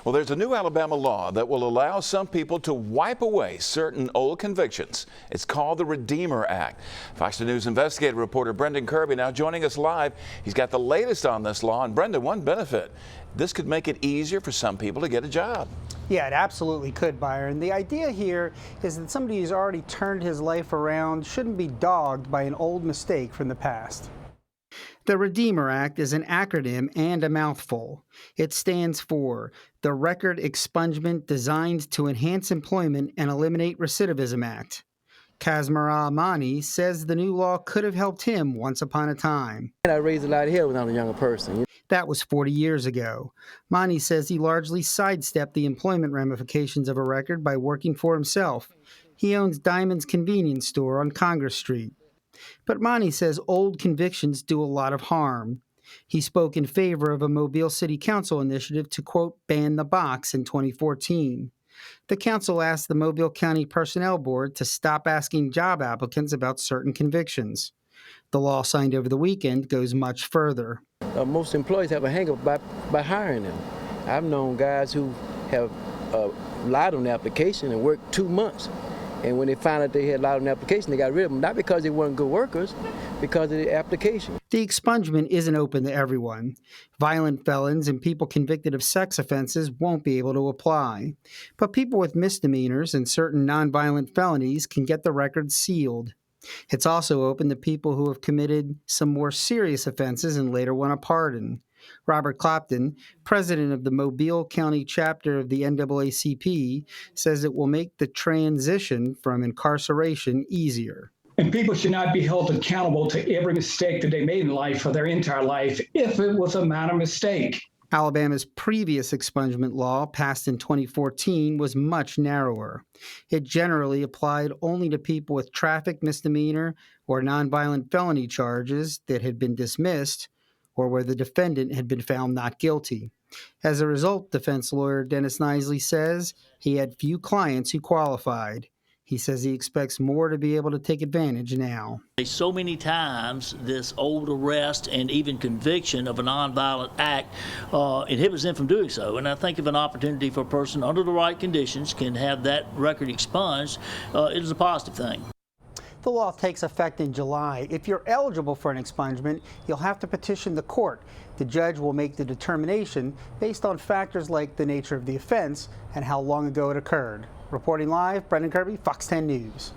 Well, there's a new Alabama law that will allow some people to wipe away certain old convictions. It's called the Redeemer Act. Fox News investigative reporter Brendan Kirby now joining us live. He's got the latest on this law. And Brendan, one benefit, this could make it easier for some people to get a job. Yeah, it absolutely could, Byron. The idea here is that somebody who's already turned his life around shouldn't be dogged by an old mistake from the past. The Redeemer Act is an acronym and a mouthful. It stands for the Record Expungement Designed to Enhance Employment and Eliminate Recidivism Act. CASMARAH says the new law could have helped him once upon a time. I raised a lot of hell when I was a younger person. That was 40 years ago. Mani says he largely sidestepped the employment ramifications of a record by working for himself. He owns Diamond's convenience store on Congress Street. But Mani says old convictions do a lot of harm. He spoke in favor of a Mobile City Council initiative to, quote, ban the box in 2014. The council asked the Mobile County Personnel Board to stop asking job applicants about certain convictions. The law signed over the weekend goes much further. Most employees have a hang-up by hiring them. I've known guys who have lied on the application and worked 2 months. And when they found out they had lied on the application, they got rid of them, not because they weren't good workers, because of the application. The expungement isn't open to everyone. Violent felons and people convicted of sex offenses won't be able to apply. But people with misdemeanors and certain nonviolent felonies can get the record sealed. It's also open to people who have committed some more serious offenses and later won a pardon. Robert CLOPTON, president of the Mobile County chapter of the NAACP, says it will make the transition from incarceration easier. And people should not be held accountable to every mistake that they made in life for their entire life if it was a minor mistake. Alabama's previous expungement law, passed in 2014, was much narrower. It generally applied only to people with traffic misdemeanor or nonviolent felony charges that had been dismissed, or where the defendant had been found not guilty. As a result, defense lawyer KNIZLEY says he had few clients who qualified. He says he expects more to be able to take advantage now. So many times this old arrest and even conviction of a nonviolent act inhibits them from doing so. And I think if an opportunity for a person under the right conditions can have that record expunged, it is a positive thing. The law takes effect in July. If you're eligible for an expungement, you'll have to petition the court. The judge will make the determination based on factors like the nature of the offense and how long ago it occurred. Reporting live, Brendan Kirby, Fox 10 News.